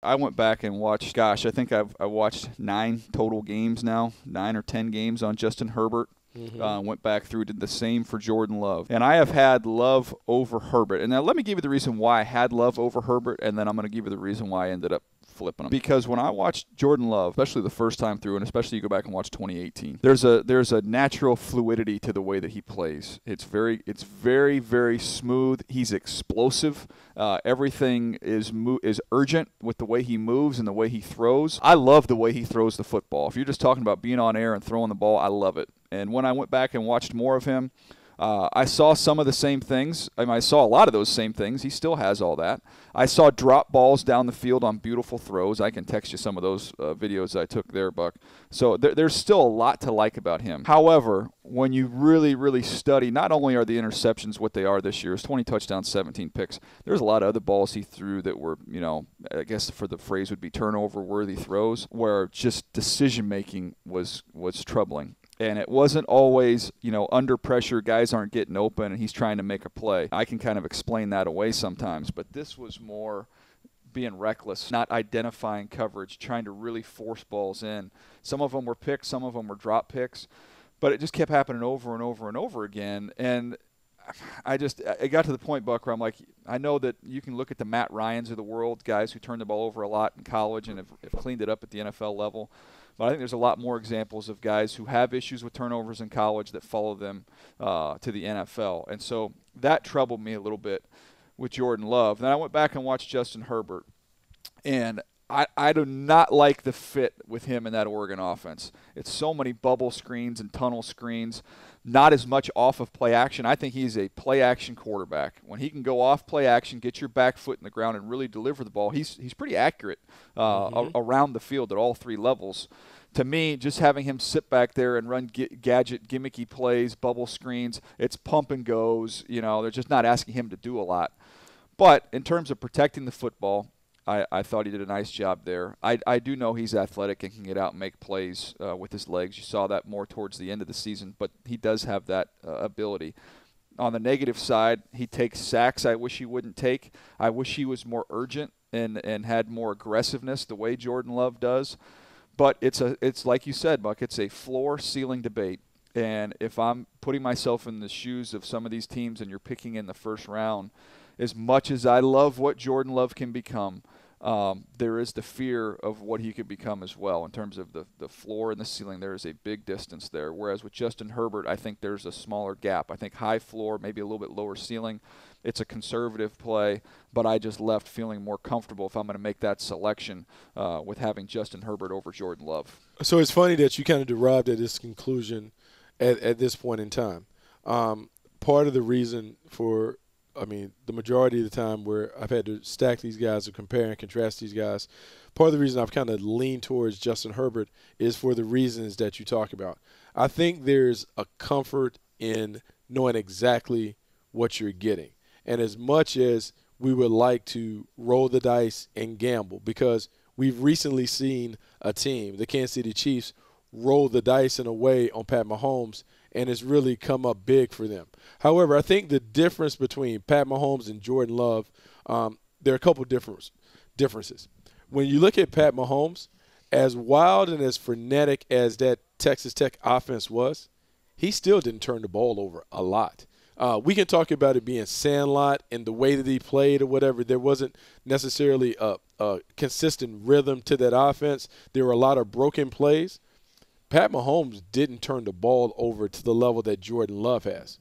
I went back and watched, gosh, I think I watched 9 total games now, 9 or 10 games on Justin Herbert. Went back through, did the same for Jordan Love. And I have had Love over Herbert. And now let me give you the reason why I had Love over Herbert, and then I'm going to give you the reason why I ended up flipping them. Because when I watched Jordan Love, especially the first time through, and especially you go back and watch 2018, there's a natural fluidity to the way that he plays. It's very, very smooth. He's explosive. Everything is urgent with the way he moves and the way he throws. I love the way he throws the football. If you're just talking about being on air and throwing the ball, I love it. And when I went back and watched more of him, I saw some of the same things. I saw a lot of those same things. He still has all that. I saw drop balls down the field on beautiful throws. I can text you some of those videos I took there, Buck. So there's still a lot to like about him. However, when you really, really study, not only are the interceptions what they are this year, it's 20 touchdowns, 17 picks. There's a lot of other balls he threw that were, I guess for the phrase would be turnover-worthy throws, where just decision-making was troubling. And it wasn't always, under pressure, guys aren't getting open, and he's trying to make a play. I can kind of explain that away sometimes, but this was more being reckless, not identifying coverage, trying to really force balls in. Some of them were picks, some of them were drop picks, but it just kept happening over and over and over again. And it got to the point, Buck, where I'm like, I know that you can look at the Matt Ryans of the world, guys who turned the ball over a lot in college and have cleaned it up at the NFL level. But I think there's a lot more examples of guys who have issues with turnovers in college that follow them to the NFL. And so that troubled me a little bit with Jordan Love. Then I went back and watched Justin Herbert. And I do not like the fit with him in that Oregon offense. It's so many bubble screens and tunnel screens, not as much off of play action. I think he's a play action quarterback. When he can go off play action, get your back foot in the ground, and really deliver the ball, he's pretty accurate around the field at all 3 levels. To me, just having him sit back there and run gadget, gimmicky plays, bubble screens, it's pump and goes. They're just not asking him to do a lot. But in terms of protecting the football, I thought he did a nice job there. I do know he's athletic and can get out and make plays with his legs. You saw that more towards the end of the season, but he does have that ability. On the negative side, he takes sacks I wish he wouldn't take. I wish he was more urgent and had more aggressiveness the way Jordan Love does. But it's like you said, Buck, it's a floor-ceiling debate. And if I'm putting myself in the shoes of some of these teams and you're picking in the first round, as much as I love what Jordan Love can become, there is the fear of what he could become as well. In terms of the floor and the ceiling, there is a big distance there. Whereas with Justin Herbert, I think there's a smaller gap. I think high floor, maybe a little bit lower ceiling. It's a conservative play, but I just left feeling more comfortable if I'm going to make that selection with having Justin Herbert over Jordan Love. So it's funny that you kind of derived at this conclusion at this point in time. Part of the reason for the majority of the time where I've had to stack these guys or compare and contrast these guys, part of the reason I've kind of leaned towards Justin Herbert is for the reasons that you talk about. I think there's a comfort in knowing exactly what you're getting. And as much as we would like to roll the dice and gamble, because we've recently seen a team, the Kansas City Chiefs, roll the dice in a way on Pat Mahomes, and it's really come up big for them. However, I think the difference between Pat Mahomes and Jordan Love, there are a couple differences. When you look at Pat Mahomes, as wild and as frenetic as that Texas Tech offense was, he still didn't turn the ball over a lot. We can talk about it being sandlot and the way that he played or whatever. There wasn't necessarily a consistent rhythm to that offense. There were a lot of broken plays. Pat Mahomes didn't turn the ball over to the level that Jordan Love has.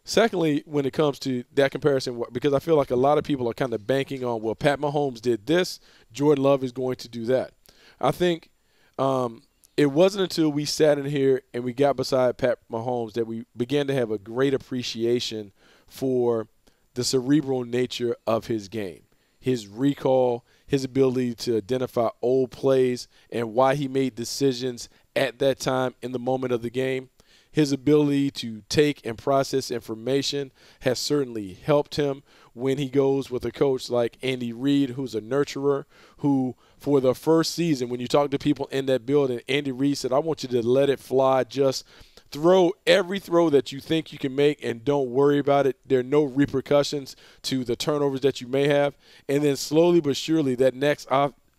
Secondly, when it comes to that comparison, because I feel like a lot of people are kind of banking on, well, Pat Mahomes did this, Jordan Love is going to do that. I think it wasn't until we sat in here and we got beside Pat Mahomes that we began to have a great appreciation for the cerebral nature of his game, his recall, his ability to identify old plays and why he made decisions at that time in the moment of the game. His ability to take and process information has certainly helped him when he goes with a coach like Andy Reid, who's a nurturer, who for the first season, when you talk to people in that building, Andy Reid said, I want you to let it fly. Just throw every throw that you think you can make and don't worry about it. There are no repercussions to the turnovers that you may have. And then slowly but surely that next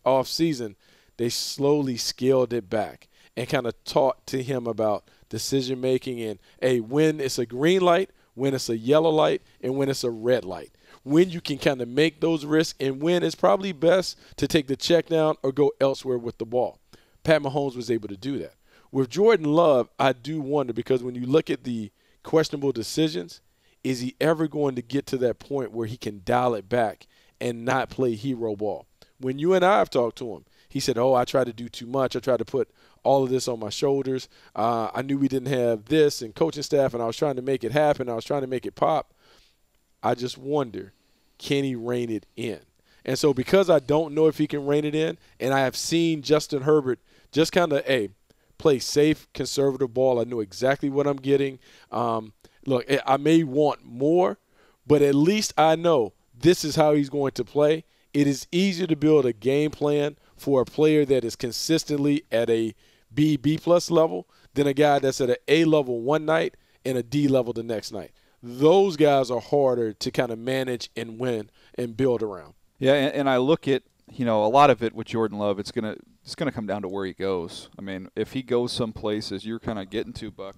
offseason, they slowly scaled it back and kind of taught to him about decision making and, hey, when it's a green light, when it's a yellow light, and when it's a red light. When you can kind of make those risks and when it's probably best to take the check down or go elsewhere with the ball. Pat Mahomes was able to do that. With Jordan Love, I do wonder, because when you look at the questionable decisions, is he ever going to get to that point where he can dial it back and not play hero ball? When you and I have talked to him, he said, I tried to do too much. I tried to put all of this on my shoulders. I knew we didn't have this and coaching staff, and I was trying to make it happen. I was trying to make it pop. I just wonder, can he rein it in? And so because I don't know if he can rein it in, and I have seen Justin Herbert just kind of, play safe, conservative ball. I know exactly what I'm getting. Look, I may want more, but at least I know this is how he's going to play. It is easier to build a game plan for a player that is consistently at a B+ level than a guy that's at an A level one night and a D level the next night. Those guys are harder to kind of manage and win and build around. Yeah, and I look at, a lot of it with Jordan Love, it's gonna come down to where he goes. I mean, if he goes someplace, as you're kind of getting to, Buck,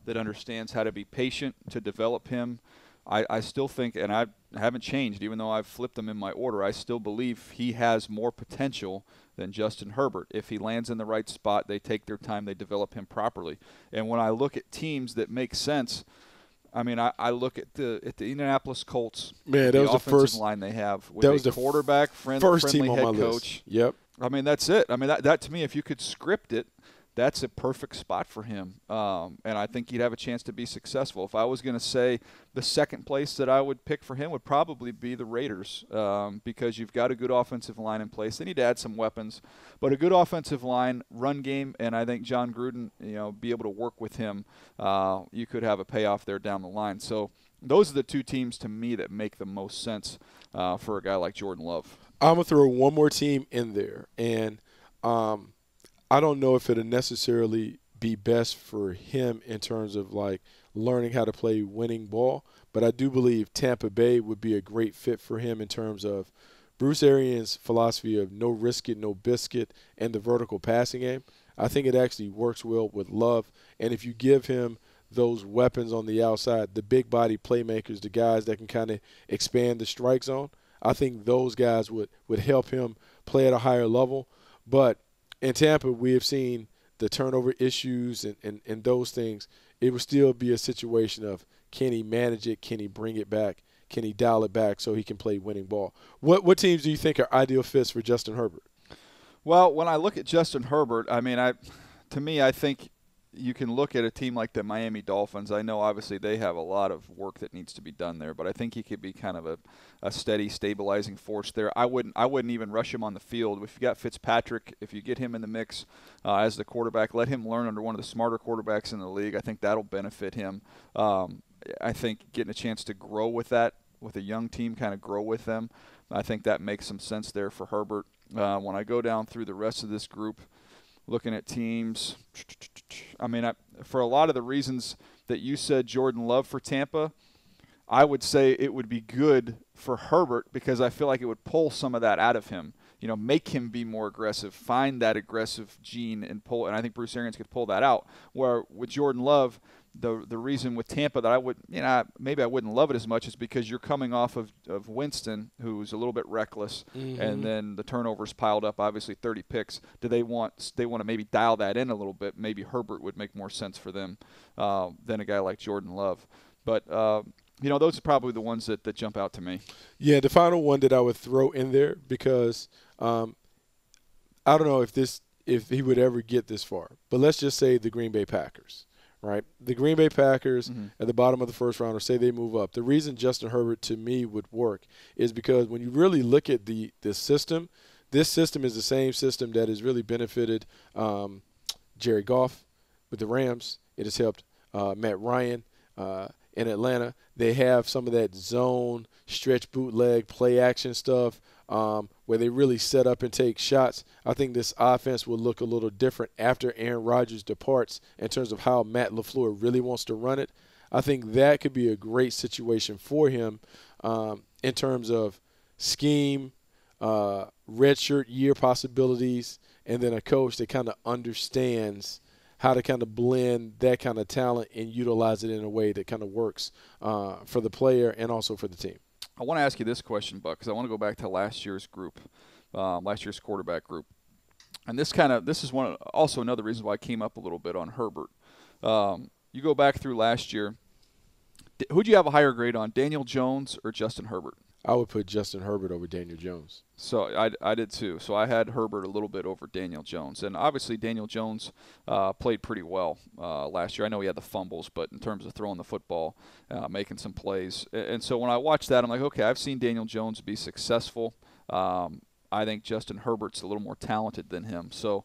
that understands how to be patient to develop him, I still think, and I haven't changed, even though I've flipped them in my order, I still believe he has more potential than Justin Herbert. If he lands in the right spot, they take their time, they develop him properly. And when I look at teams that make sense, I mean, I look at the Indianapolis Colts. Man, that was the first line they have with that was a quarterback, first friendly team on head my coach. List. Yep. I mean, that's it. I mean, that to me, if you could script it, that's a perfect spot for him. And I think he'd have a chance to be successful. If I was going to say the second place that I would pick for him would probably be the Raiders, because you've got a good offensive line in place. They need to add some weapons, but a good offensive line, run game, and I think John Gruden, be able to work with him. You could have a payoff there down the line. So those are the two teams to me that make the most sense for a guy like Jordan Love. I'm going to throw one more team in there, and I don't know if it'll necessarily be best for him in terms of like learning how to play winning ball, but I do believe Tampa Bay would be a great fit for him in terms of Bruce Arians' philosophy of no risk it, no biscuit, and the vertical passing game. I think it actually works well with Love, and if you give him those weapons on the outside, the big body playmakers, the guys that can kind of expand the strike zone, I think those guys would help him play at a higher level. But in Tampa, we have seen the turnover issues and those things. It would still be a situation of, can he manage it? Can he bring it back? Can he dial it back so he can play winning ball? What teams do you think are ideal fits for Justin Herbert? Well, when I look at Justin Herbert, I mean, I think you can look at a team like the Miami Dolphins. I know obviously they have a lot of work that needs to be done there, but I think he could be kind of a steady, stabilizing force there. I wouldn't even rush him on the field. If you got Fitzpatrick, if you get him in the mix as the quarterback, let him learn under one of the smarter quarterbacks in the league. I think that'll benefit him. I think getting a chance to grow with that, with a young team, kind of grow with them, I think that makes some sense there for Herbert. When I go down through the rest of this group, looking at teams, I mean, for a lot of the reasons that you said, Jordan Love for Tampa, I would say it would be good for Herbert because I feel like it would pull some of that out of him. Make him be more aggressive, find that aggressive gene and pull. And I think Bruce Arians could pull that out. Where with Jordan Love, the reason with Tampa that I would, maybe I wouldn't love it as much is because you're coming off of Winston, who's a little bit reckless, and then the turnovers piled up, obviously 30 picks. They want to maybe dial that in a little bit. Maybe Herbert would make more sense for them than a guy like Jordan Love. But those are probably the ones that jump out to me. Yeah, the final one that I would throw in there because I don't know if he would ever get this far, but let's just say the Green Bay Packers. Right, the Green Bay Packers at the bottom of the first round, or say they move up. The reason Justin Herbert to me would work is because when you really look at the system, this system is the same system that has really benefited Jared Goff with the Rams. It has helped Matt Ryan in Atlanta. They have some of that zone, stretch bootleg, play action stuff where they really set up and take shots. I think this offense will look a little different after Aaron Rodgers departs in terms of how Matt LaFleur really wants to run it. I think that could be a great situation for him in terms of scheme, redshirt year possibilities, and then a coach that kind of understands how to kind of blend that kind of talent and utilize it in a way that kind of works for the player and also for the team. I want to ask you this question, Buck, because I want to go back to last year's group, last year's quarterback group. And this is also another reason why I came up a little bit on Herbert. You go back through last year, who'd you have a higher grade on, Daniel Jones or Justin Herbert? I would put Justin Herbert over Daniel Jones. So I did too. So I had Herbert a little bit over Daniel Jones. And obviously Daniel Jones played pretty well last year. I know he had the fumbles, but in terms of throwing the football, making some plays. And so when I watched that, I'm like, okay, I've seen Daniel Jones be successful. I think Justin Herbert's a little more talented than him. So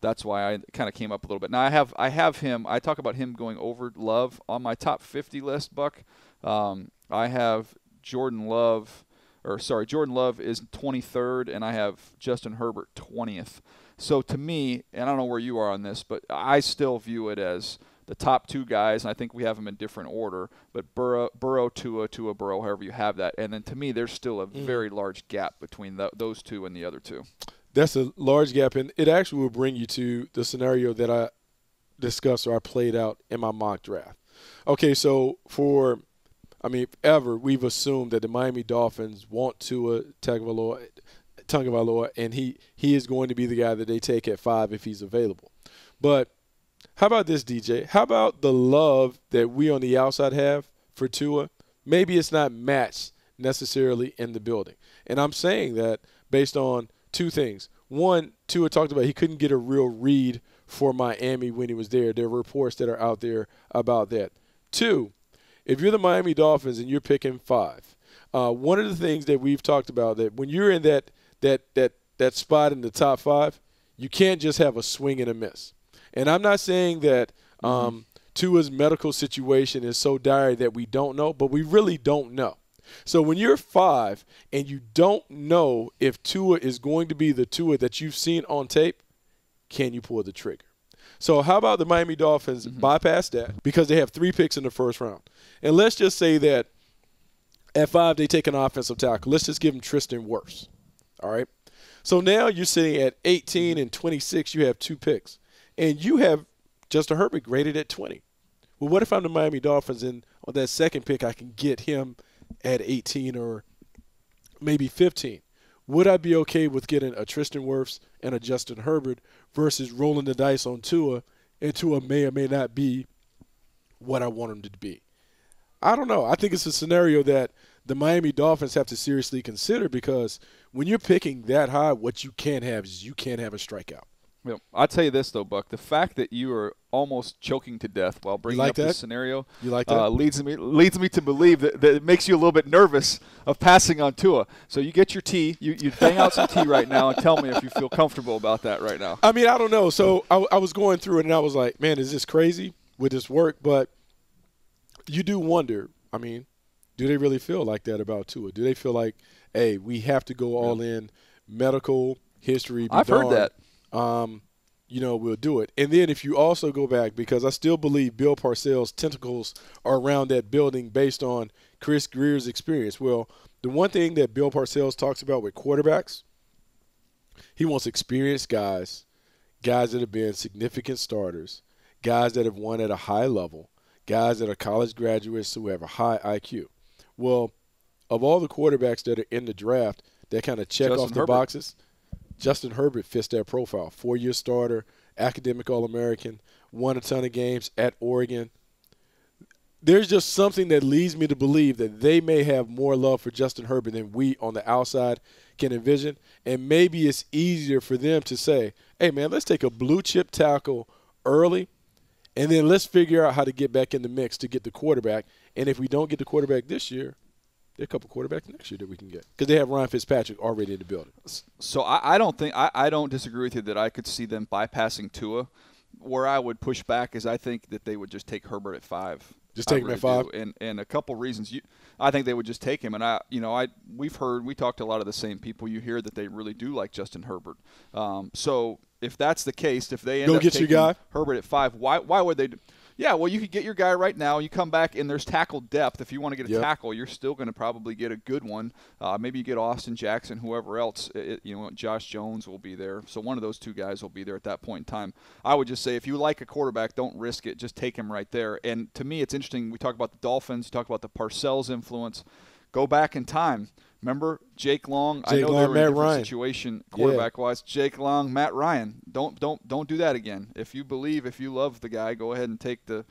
that's why I kind of came up a little bit. Now I have him. I talk about him going over Love on my top 50 list, Buck. I have Jordan Love is 23rd, and I have Justin Herbert 20th. So to me, and I don't know where you are on this, but I still view it as the top two guys, and I think we have them in different order, but Burrow, Tua, Burrow, however you have that. And then to me, there's still a very large gap between those two and the other two. That's a large gap, and it actually will bring you to the scenario that I discussed or I played out in my mock draft. Okay, so we've assumed that the Miami Dolphins want Tua Tagovailoa, and he is going to be the guy that they take at 5 if he's available. But how about this, DJ? How about the love that we on the outside have for Tua? Maybe it's not matched necessarily in the building. And I'm saying that based on two things. One, Tua talked about he couldn't get a real read for Miami when he was there. There are reports that are out there about that. Two, if you're the Miami Dolphins and you're picking 5, one of the things that we've talked about that when you're in that spot in the top 5, you can't just have a swing and a miss. And I'm not saying that Tua's medical situation is so dire that we don't know, but we really don't know. So when you're 5 and you don't know if Tua is going to be the Tua that you've seen on tape, can you pull the trigger? So how about the Miami Dolphins bypass that because they have 3 picks in the first round? And let's just say that at 5 they take an offensive tackle. Let's just give them Tristan Wirfs. All right? So now you're sitting at 18 and 26. You have 2 picks. And you have Justin Herbert graded at 20. Well, what if I'm the Miami Dolphins and on that second pick I can get him at 18 or maybe 15? Would I be okay with getting a Tristan Wirfs and a Justin Herbert versus rolling the dice on Tua, and Tua may or may not be what I want him to be? I don't know. I think it's a scenario that the Miami Dolphins have to seriously consider because when you're picking that high, what you can't have is you can't have a strikeout. Well, I'll tell you this, though, Buck. The fact that you are almost choking to death while bringing up this scenario leads me to believe that it makes you a little bit nervous of passing on Tua. So you get your tea. You bang out some tea right now and tell me if you feel comfortable about that right now. I mean, I don't know. So I was going through it, and I was like, man, is this crazy? Would this work? But you do wonder, I mean, do they really feel like that about Tua? Do they feel like, hey, we have to go all in, medical history? I've heard that. We'll do it. And then if you also go back, because I still believe Bill Parcells' tentacles are around that building based on Chris Greer's experience. Well, the one thing that Bill Parcells talks about with quarterbacks, he wants experienced guys that have been significant starters, guys that have won at a high level, guys that are college graduates who have a high IQ. Well, of all the quarterbacks that are in the draft that kind of check off the boxes, Justin Herbert fits that profile. 4-year starter, academic All-American, won a ton of games at Oregon. There's just something that leads me to believe that they may have more love for Justin Herbert than we on the outside can envision. And maybe it's easier for them to say, hey, man, let's take a blue-chip tackle early, and then let's figure out how to get back in the mix to get the quarterback. And if we don't get the quarterback this year, there are a couple quarterbacks next year that we can get because they have Ryan Fitzpatrick already in the building. So I don't disagree with you that I could see them bypassing Tua. Where I would push back is I think that they would just take Herbert at 5. Just take him at 5, and a couple reasons. I think they would just take him, and we talked to a lot of the same people. You hear that they really do like Justin Herbert. So if that's the case, if they end up taking Herbert at 5, why would they? Yeah, well, you could get your guy right now. You come back, and there's tackle depth. If you want to get a tackle, you're still going to probably get a good one. Maybe you get Austin Jackson, whoever else. Josh Jones will be there. So one of those two guys will be there at that point in time. I would just say if you like a quarterback, don't risk it. Just take him right there. And to me, it's interesting. We talk about the Dolphins. You talk about the Parcells influence. Go back in time. Remember Jake Long? I know they were in a different situation quarterback-wise. Jake Long, Matt Ryan. Don't do that again. If you love the guy, go ahead and take the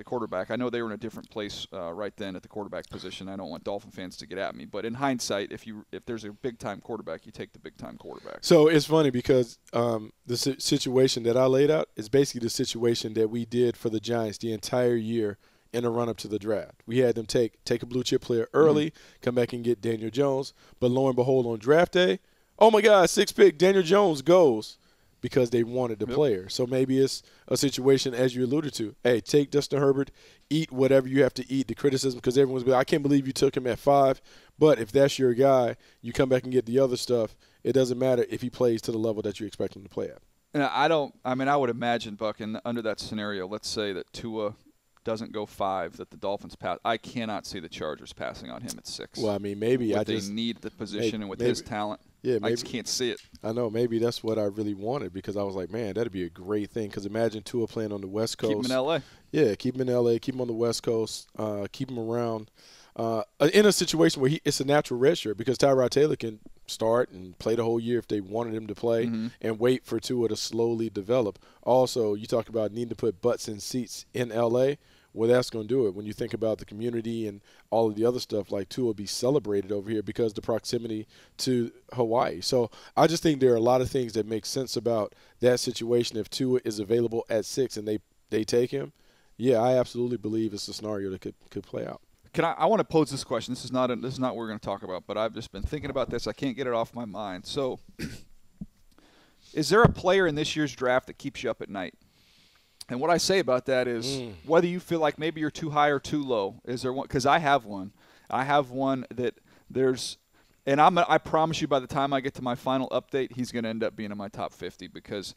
quarterback. I know they were in a different place right then at the quarterback position. I don't want Dolphin fans to get at me, but in hindsight, if there's a big-time quarterback, you take the big-time quarterback. So it's funny because the situation that I laid out is basically the situation that we did for the Giants the entire year in a run-up to the draft. We had them take a blue-chip player early, come back and get Daniel Jones. But lo and behold, on draft day, oh, my God, 6th pick, Daniel Jones goes because they wanted the player. So maybe it's a situation, as you alluded to, hey, take Justin Herbert, eat whatever you have to eat, the criticism, because everyone's like, I can't believe you took him at 5. But if that's your guy, you come back and get the other stuff. It doesn't matter if he plays to the level that you expect him to play at. And I would imagine, Buck, under that scenario, let's say that Tua – doesn't go 5, that the Dolphins pass. I cannot see the Chargers passing on him at 6. Well, I mean, maybe they need the position and with his talent. Yeah, maybe, I just can't see it. I know. Maybe that's what I really wanted because I was like, man, that'd be a great thing. Because imagine Tua playing on the West Coast. Keep him in L.A. Yeah, keep him in L.A., keep him on the West Coast, keep him around. In a situation where it's a natural redshirt because Tyrod Taylor can start and play the whole year if they wanted him to play and wait for Tua to slowly develop. Also, you talk about needing to put butts in seats in L.A., well, that's going to do it. When you think about the community and all of the other stuff, like Tua will be celebrated over here because the proximity to Hawaii. So I just think there are a lot of things that make sense about that situation. If Tua is available at 6 and they take him, yeah, I absolutely believe it's a scenario that could play out. I want to pose this question. This is not what we're going to talk about, but I've just been thinking about this. I can't get it off my mind. So is there a player in this year's draft that keeps you up at night? And what I say about that is whether you feel like maybe you're too high or too low. Is there one? Because I have one. I have one that there's – and I promise you by the time I get to my final update, he's going to end up being in my top 50 because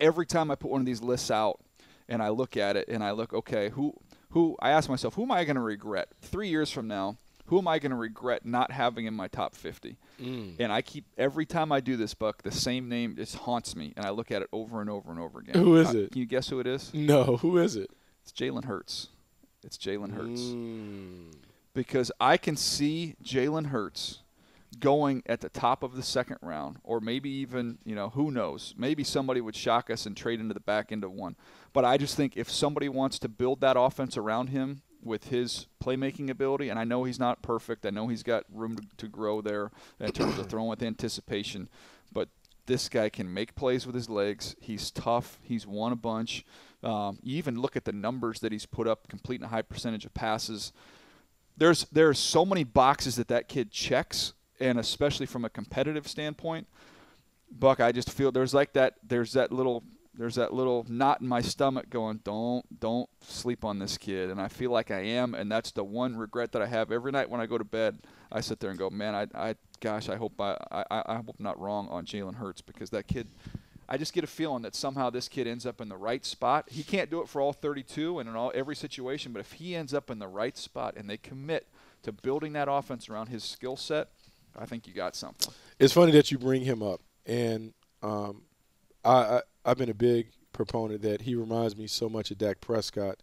every time I put one of these lists out and I look at it and I look, okay, who I ask myself, who am I going to regret 3 years from now? Who am I going to regret not having in my top 50? And I keep – every time I do this, Buck, the same name just haunts me, and I look at it over and over and over again. Who is it? Can you guess who it is? No, who is it? It's Jalen Hurts. It's Jalen Hurts. Because I can see Jalen Hurts going at the top of the second round or maybe even, who knows. Maybe somebody would shock us and trade into the back end of one. But I just think if somebody wants to build that offense around him with his playmaking ability, and I know he's not perfect. I know he's got room to grow there in terms of throwing with anticipation. But this guy can make plays with his legs. He's tough. He's won a bunch. You even look at the numbers that he's put up, completing a high percentage of passes. There's so many boxes that kid checks, and especially from a competitive standpoint, Buck, I just feel there's that little knot in my stomach going, don't sleep on this kid. And I feel like I am, and that's the one regret that I have. Every night when I go to bed, I sit there and go, man, I hope I'm not wrong on Jalen Hurts because that kid, I just get a feeling that somehow this kid ends up in the right spot. He can't do it for all 32 and in every situation, but if he ends up in the right spot and they commit to building that offense around his skill set, I think you got something. It's funny that you bring him up, and I've been a big proponent that he reminds me so much of Dak Prescott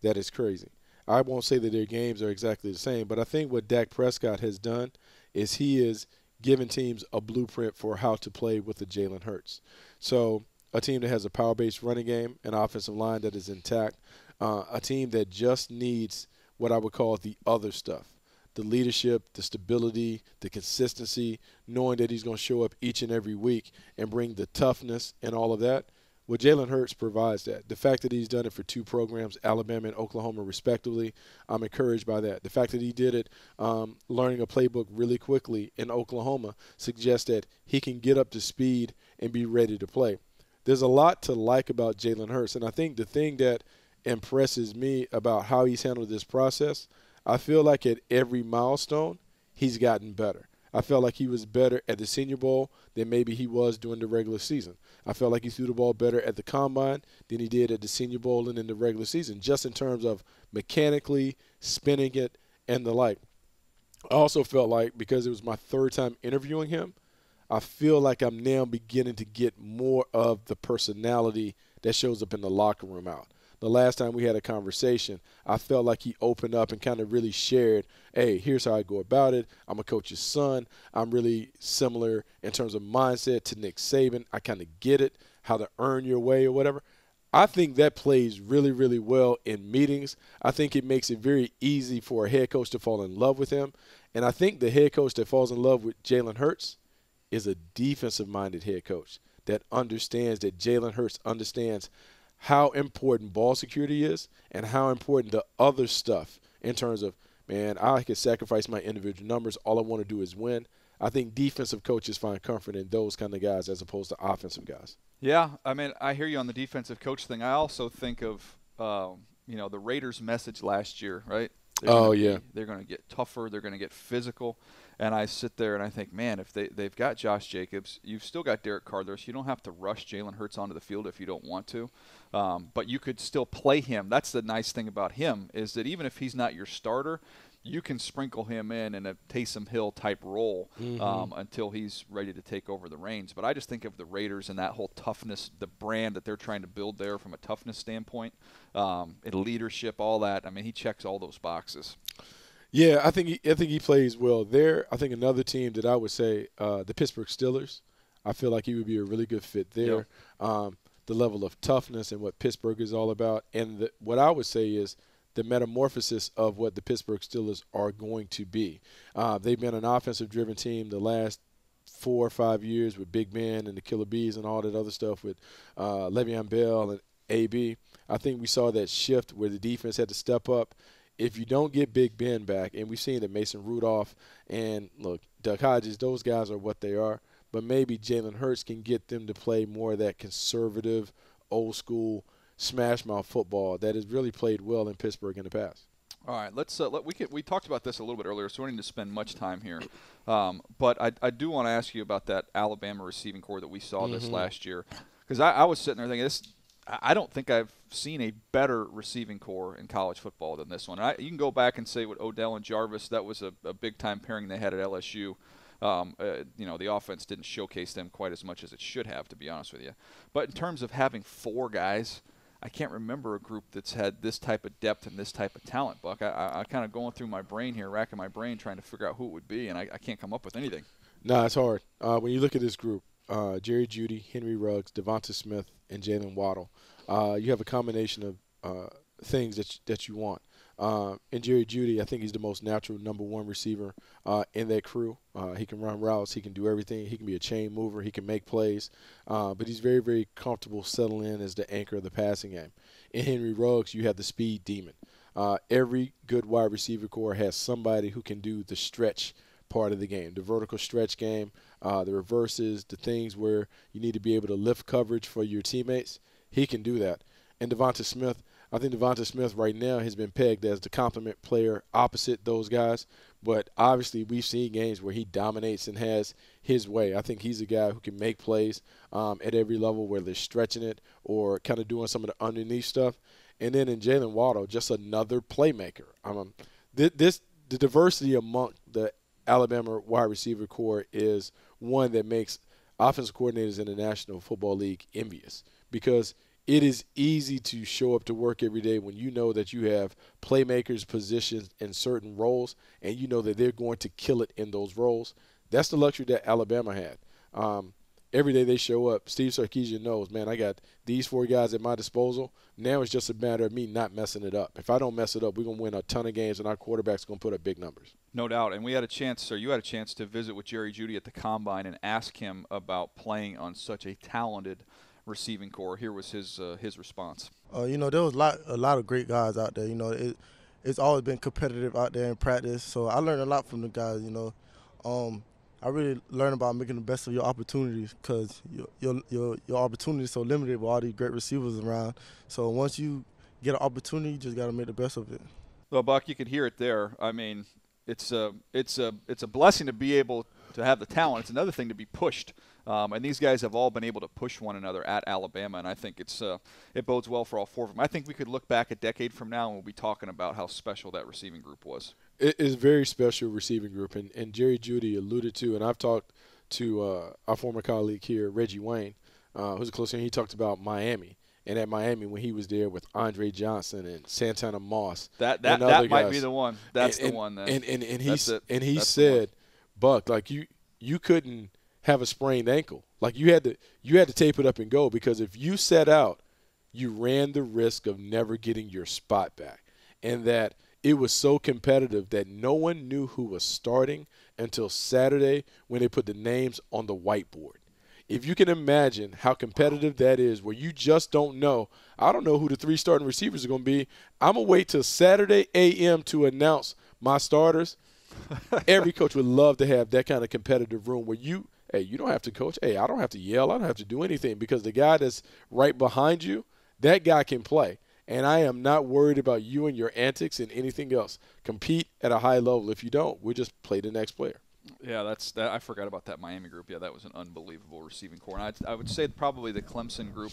that it's crazy. I won't say that their games are exactly the same, but I think what Dak Prescott has done is he is giving teams a blueprint for how to play with the Jalen Hurts. So a team that has a power-based running game, an offensive line that is intact, a team that just needs what I would call the other stuff. The leadership, the stability, the consistency, knowing that he's going to show up each and every week and bring the toughness and all of that. Well, Jalen Hurts provides that. The fact that he's done it for 2 programs, Alabama and Oklahoma respectively, I'm encouraged by that. The fact that he did it learning a playbook really quickly in Oklahoma suggests that he can get up to speed and be ready to play. There's a lot to like about Jalen Hurts, and I think the thing that impresses me about how he's handled this process, I feel like at every milestone, he's gotten better. I felt like he was better at the Senior Bowl than maybe he was during the regular season. I felt like he threw the ball better at the Combine than he did at the Senior Bowl and in the regular season, just in terms of mechanically spinning it and the like. I also felt like, because it was my third time interviewing him, I feel like I'm now beginning to get more of the personality that shows up in the locker room out. The last time we had a conversation, I felt like he opened up and kind of really shared, hey, here's how I go about it. I'm a coach's son. I'm really similar in terms of mindset to Nick Saban. I kind of get it, how to earn your way or whatever. I think that plays really, really well in meetings. I think it makes it very easy for a head coach to fall in love with him. And I think the head coach that falls in love with Jalen Hurts is a defensive-minded head coach that understands that Jalen Hurts understands how important ball security is and how important the other stuff in terms of, man, I can sacrifice my individual numbers. All I want to do is win. I think defensive coaches find comfort in those kind of guys as opposed to offensive guys. Yeah, I mean, I hear you on the defensive coach thing. I also think of, the Raiders' message last year, right? They're going to get tougher. They're going to get physical. And I sit there and I think, man, if they've got Josh Jacobs, you've still got Derek Carr there, so you don't have to rush Jalen Hurts onto the field if you don't want to. But you could still play him. That's the nice thing about him, is that even if he's not your starter, you can sprinkle him in a Taysom Hill type role until he's ready to take over the reins. But I just think of the Raiders and that whole toughness, the brand that they're trying to build there from a toughness standpoint, and leadership, all that. I mean, he checks all those boxes. Yeah, I think he plays well there. I think another team that I would say, the Pittsburgh Steelers, I feel like he would be a really good fit there. Yep. The level of toughness and what Pittsburgh is all about. And what I would say is the metamorphosis of what the Pittsburgh Steelers are going to be. They've been an offensive-driven team the last 4 or 5 years with Big Ben and the Killer Bees and all that other stuff with Le'Veon Bell and AB. I think we saw that shift where the defense had to step up. If you don't get Big Ben back, and we've seen that Mason Rudolph and, look, Doug Hodges, those guys are what they are, but maybe Jalen Hurts can get them to play more of that conservative, old-school, smash-mouth football that has really played well in Pittsburgh in the past. All right, we talked about this a little bit earlier, so we don't need to spend much time here. But I do want to ask you about that Alabama receiving core that we saw this last year, because I was sitting there thinking, I don't think I've seen a better receiving core in college football than this one. You can go back and say with Odell and Jarvis, that was a big-time pairing they had at LSU. The offense didn't showcase them quite as much as it should have, to be honest with you. But in terms of having 4 guys, I can't remember a group that's had this type of depth and this type of talent, Buck. I kind of going through my brain here, racking my brain, trying to figure out who it would be, and I can't come up with anything. No, it's hard. When you look at this group, Jerry Judy, Henry Ruggs, Devonta Smith, and Jalen Waddle, you have a combination of things that you want. And Jerry Judy, I think he's the most natural number 1 receiver in that crew. He can run routes. He can do everything. He can be a chain mover. He can make plays. But he's very, very comfortable settling in as the anchor of the passing game. In Henry Ruggs, you have the speed demon. Every good wide receiver core has somebody who can do the stretch part of the game, the vertical stretch game, the reverses, the things where you need to be able to lift coverage for your teammates. He can do that. And Devonta Smith, I think Devonta Smith right now has been pegged as the complement player opposite those guys. But obviously we've seen games where he dominates and has his way. I think he's a guy who can make plays at every level, whether they're stretching it or kind of doing some of the underneath stuff. And then in Jalen Waddle, just another playmaker. The diversity among the Alabama wide receiver core is one that makes offensive coordinators in the National Football League envious, because it is easy to show up to work every day when you know that you have playmakers positioned in certain roles and you know that they're going to kill it in those roles. That's the luxury that Alabama had. Every day they show up, Steve Sarkisian knows, man, I got these 4 guys at my disposal. Now it's just a matter of me not messing it up. If I don't mess it up, we're going to win a ton of games and our quarterback's going to put up big numbers. No doubt. And you had a chance to visit with Jerry Judy at the Combine and ask him about playing on such a talented receiving core. Here was his response. There was a lot of great guys out there. It's always been competitive out there in practice. So I learned a lot from the guys. I really learned about making the best of your opportunities, because your opportunity is so limited with all these great receivers around. So once you get an opportunity, you just got to make the best of it. Well, Buck, you could hear it there. I mean, it's a blessing to be able to have the talent. It's another thing to be pushed. And these guys have all been able to push one another at Alabama, and I think it bodes well for all four of them. I think we could look back a decade from now and we'll be talking about how special that receiving group was. It is a very special receiving group, and Jerry Judy alluded to, and I've talked to our former colleague here, Reggie Wayne, who's a close friend. He talked about Miami. And at Miami, when he was there with Andre Johnson and Santana Moss, that might be the one. That's the one. Then. And he said, Buck, like you couldn't have a sprained ankle. Like you had to tape it up and go, because if you set out, you ran the risk of never getting your spot back, and that it was so competitive that no one knew who was starting until Saturday when they put the names on the whiteboard. If you can imagine how competitive that is, where you just don't know, I don't know who the 3 starting receivers are going to be. I'm going to wait till Saturday a.m. to announce my starters. Every coach would love to have that kind of competitive room where you don't have to coach. Hey, I don't have to yell. I don't have to do anything, because the guy that's right behind you, that guy can play. And I am not worried about you and your antics and anything else. Compete at a high level. If you don't, we'll just play the next player. Yeah, I forgot about that Miami group. Yeah, that was an unbelievable receiving core. And I would say probably the Clemson group.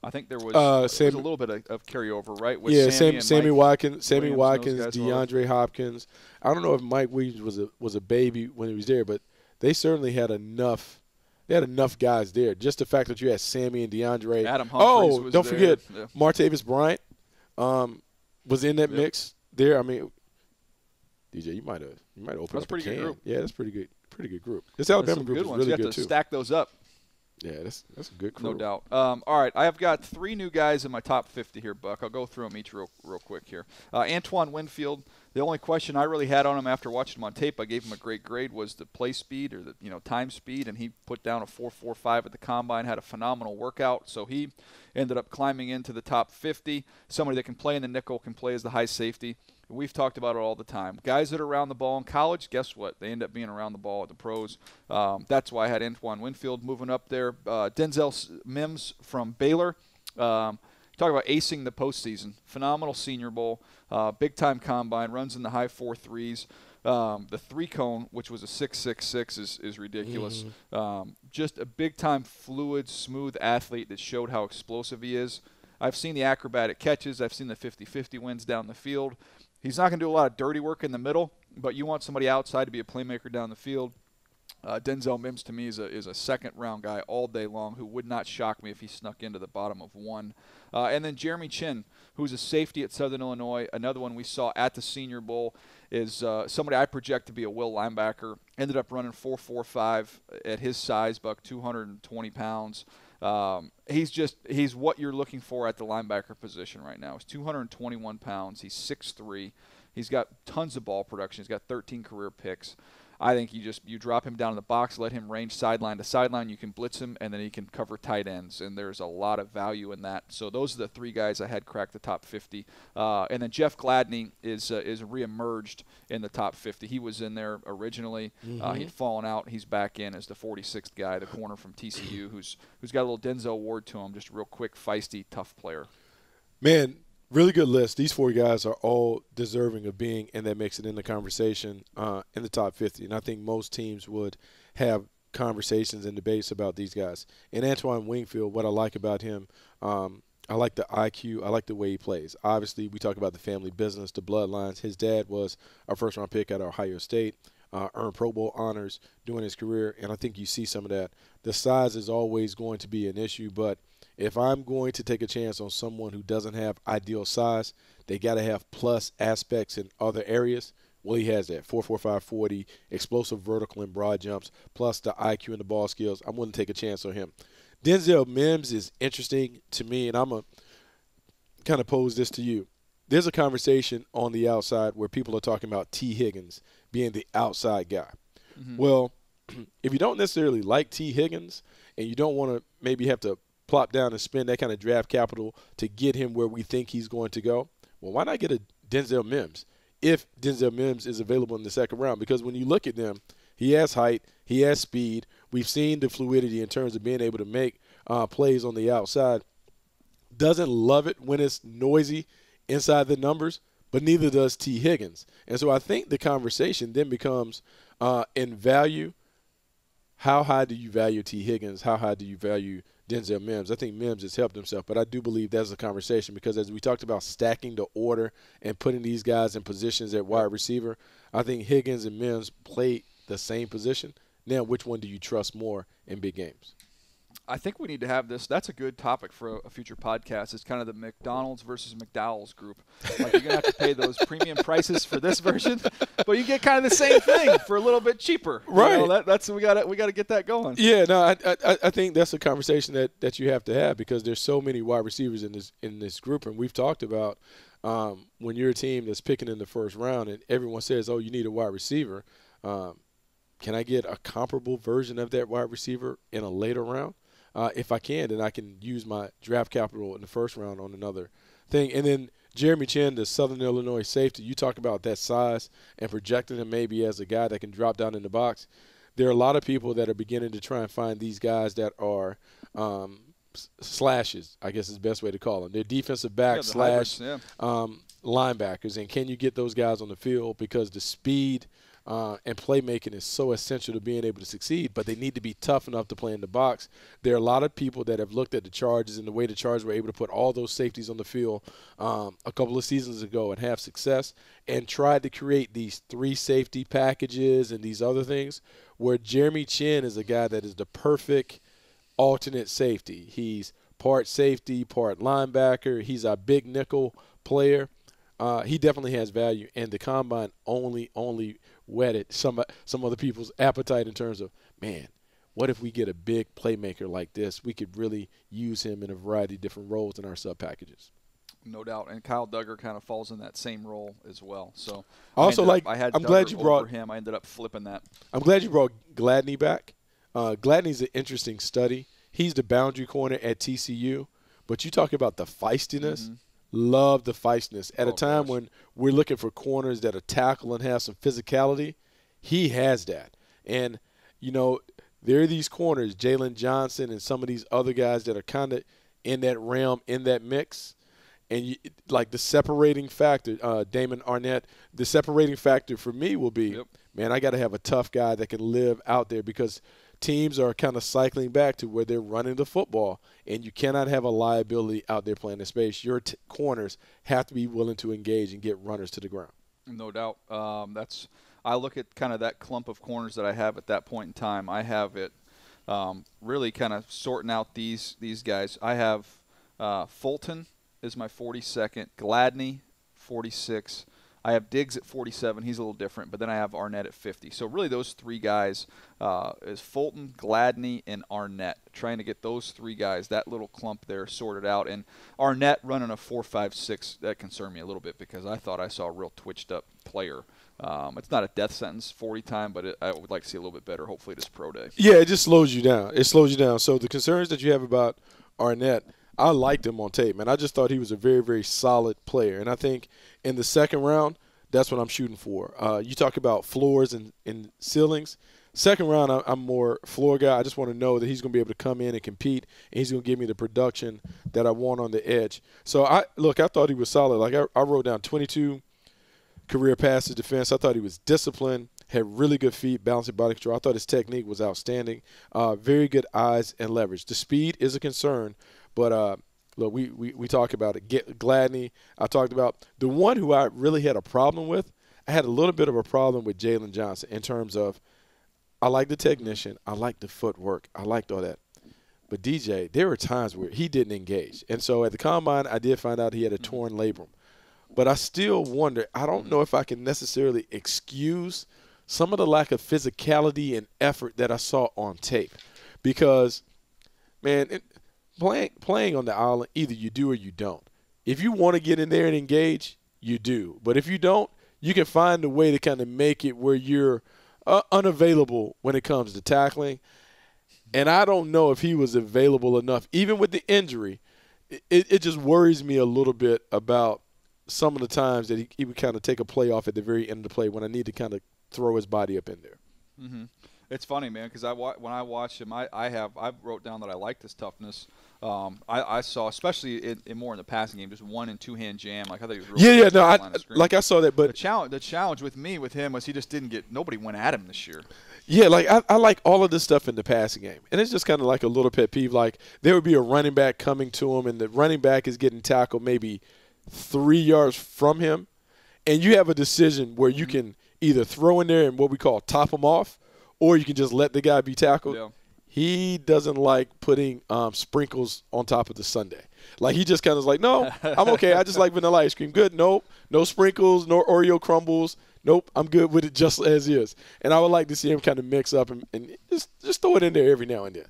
I think there was a little bit of carryover, right? With Sammy Watkins, Williams, DeAndre Hopkins. I don't know if Mike Williams was a baby when he was there, but they certainly had enough. They had enough guys there. Just the fact that you had Sammy and DeAndre. Adam Humphries was don't there. Forget, Martavis Bryant was in that mix there. I mean, DJ, you might open up a can. Good group. Yeah, that's pretty good group. This Alabama group is really good too. You have to stack those up. Yeah, that's a good crew. No doubt. All right, I have got 3 new guys in my top 50 here, Buck. I'll go through them each real quick here. Antoine Winfield. The only question I really had on him after watching him on tape, I gave him a great grade, was the play speed, or the time speed, and he put down a 4.45 at the combine. Had a phenomenal workout, so he ended up climbing into the top 50. Somebody that can play in the nickel, can play as the high safety. We've talked about it all the time. Guys that are around the ball in college, guess what? They end up being around the ball at the pros. That's why I had Antoine Winfield moving up there. Denzel Mims from Baylor. Talk about acing the postseason. Phenomenal Senior Bowl. Big-time combine. Runs in the high 4.3s. The 3-cone, which was a 6.66, is ridiculous. Just a big-time, fluid, smooth athlete that showed how explosive he is. I've seen the acrobatic catches. I've seen the 50-50 wins down the field. He's not going to do a lot of dirty work in the middle, but you want somebody outside to be a playmaker down the field. Denzel Mims, to me, is a second-round guy all day long who would not shock me if he snuck into the bottom of 1. And then Jeremy Chin, who's a safety at Southern Illinois. Another one we saw at the Senior Bowl is somebody I project to be a will linebacker. Ended up running 4.45 at his size, Buck, 220 pounds. He's what you're looking for at the linebacker position right now. He's 221 pounds. He's 6'3". He's got tons of ball production. He's got 13 career picks. I think you drop him down in the box, let him range sideline to sideline. You can blitz him, and then he can cover tight ends, and there's a lot of value in that. So those are the 3 guys I had crack the top 50. And then Jeff Gladney is reemerged in the top 50. He was in there originally. He'd fallen out. He's back in as the 46th guy, the corner from TCU, who's got a little Denzel Ward to him, just a real quick, feisty, tough player. Man, really good list. These 4 guys are all deserving of being in that mix and in the conversation in the top 50. And I think most teams would have conversations and debates about these guys. And Antoine Winfield, what I like about him, I like the IQ. I like the way he plays. Obviously, we talk about the family business, the bloodlines. His dad was our first-round pick at Ohio State, earned Pro Bowl honors during his career, and I think you see some of that. The size is always going to be an issue, but if I'm going to take a chance on someone who doesn't have ideal size, they got to have plus aspects in other areas. Well, he has that. 4.45 40, explosive vertical and broad jumps, plus the IQ and the ball skills. I'm willing to take a chance on him. Denzel Mims is interesting to me, and I'm going to kind of pose this to you. There's a conversation on the outside where people are talking about T. Higgins being the outside guy. Well, if you don't necessarily like T. Higgins and you don't want to maybe have to plop down and spend that kind of draft capital to get him where we think he's going to go, well, why not get a Denzel Mims if Denzel Mims is available in the second round? Because when you look at them, he has height, he has speed. We've seen the fluidity in terms of being able to make plays on the outside. Doesn't love it when it's noisy inside the numbers, but neither does T. Higgins. And so I think the conversation then becomes in value, how high do you value T. Higgins? How high do you value Denzel Mims? I think Mims has helped himself, but I do believe that's a conversation because as we talked about stacking the order and putting these guys in positions at wide receiver, I think Higgins and Mims play the same position. Now, which one do you trust more in big games? I think we need to have this. That's a good topic for a future podcast. It's kind of the McDonald's versus McDowell's group. Like you're gonna have to pay those premium prices for this version, but you get kind of the same thing for a little bit cheaper. Right. You know, that's we got to get that going. Yeah. No. I think that's a conversation that you have to have because there's so many wide receivers in this group, and we've talked about when you're a team that's picking in the first round, and everyone says, "Oh, you need a wide receiver." Can I get a comparable version of that wide receiver in a later round? If I can, then I can use my draft capital in the first round on another thing. And then Jeremy Chin, the Southern Illinois safety, you talk about that size and projecting him maybe as a guy that can drop down in the box. There are a lot of people that are beginning to try and find these guys that are slashes, I guess is the best way to call them. They're defensive backs slash linebackers. And can you get those guys on the field because the speed and playmaking is so essential to being able to succeed, but they need to be tough enough to play in the box. There are a lot of people that have looked at the Chargers and the way the Chargers were able to put all those safeties on the field a couple of seasons ago and have success and tried to create these 3 safety packages and these other things where Jeremy Chin is a guy that is the perfect alternate safety. He's part safety, part linebacker. He's a big nickel player. He definitely has value, and the combine only whetted some other people's appetite in terms of, man, what if we get a big playmaker like this? We could really use him in a variety of different roles in our sub packages. No doubt, and Kyle Duggar kind of falls in that same role as well. So I'm Duggar glad you brought him. I ended up flipping that. I'm glad you brought Gladney back. Gladney's an interesting study. He's the boundary corner at TCU, but you talk about the feistiness. Mm-hmm. Love the feistiness. At a time when we're looking for corners that are tackle and have some physicality, he has that. And, you know, there are these corners, Jalen Johnson and some of these other guys that are kind of in that realm, in that mix. And, like, the separating factor, Damon Arnett, the separating factor for me will be, man, I got to have a tough guy that can live out there because teams are kind of cycling back to where they're running the football, and you cannot have a liability out there playing in space. Your corners have to be willing to engage and get runners to the ground. No doubt. I look at kind of that clump of corners that I have at that point in time. I have it really kind of sorting out these guys. I have Fulton is my 42nd, Gladney 46. I have Diggs at 47. He's a little different, but then I have Arnett at 50. So really those 3 guys is Fulton, Gladney, and Arnett. Trying to get those 3 guys, that little clump there, sorted out. And Arnett running a 4.56, that concerned me a little bit because I thought I saw a real twitched-up player. It's not a death sentence 40 time, but I would like to see a little bit better, hopefully, this pro day. Yeah, it just slows you down. It slows you down. So the concerns that you have about Arnett, I liked him on tape, man. I just thought he was a very, very solid player. And I think in the second round, that's what I'm shooting for. You talk about floors and ceilings. Second round, I'm more floor guy. I just want to know that he's going to be able to come in and compete, and he's going to give me the production that I want on the edge. So, I thought he was solid. Like, I wrote down 22 career passes defense. I thought he was disciplined, had really good feet, balancing body control. I thought his technique was outstanding. Very good eyes and leverage. The speed is a concern, but look, we talk about it. Gladney, I talked about. The one who I really had a problem with, I had a little bit of a problem with Jalen Johnson in terms of I like the technician, I like the footwork, I liked all that. But DJ, there were times where he didn't engage. And so at the combine, I did find out he had a torn labrum. But I still wonder, I don't know if I can necessarily excuse some of the lack of physicality and effort that I saw on tape. Because, man, playing on the island, either you do or you don't. If you want to get in there and engage, you do. But if you don't, you can find a way to kind of make it where you're unavailable when it comes to tackling. And I don't know if he was available enough. Even with the injury, it just worries me a little bit about some of the times that he would kind of take a play off at the very end of the play when I need to kind of throw his body up in there. Mm-hmm. It's funny, man, because when I watch him, I wrote down that I like this toughness. I saw, especially in more in the passing game, just 1- and 2-hand jam. Like I thought he was really no, I saw that, but the challenge with him was he just didn't get, nobody went at him this year. Yeah, like I like all of this stuff in the passing game, and it's just kind of like a little pet peeve. Like there would be a running back coming to him, and the running back is getting tackled maybe 3 yards from him, and you have a decision where you can either throw in there and what we call top him off, or you can just let the guy be tackled. Yeah. He doesn't like putting sprinkles on top of the sundae. Like he just kind of is like, no, I'm okay. I just like vanilla ice cream. Good. Nope. No sprinkles, no Oreo crumbles. Nope. I'm good with it just as is. And I would like to see him kind of mix up and just throw it in there every now and then.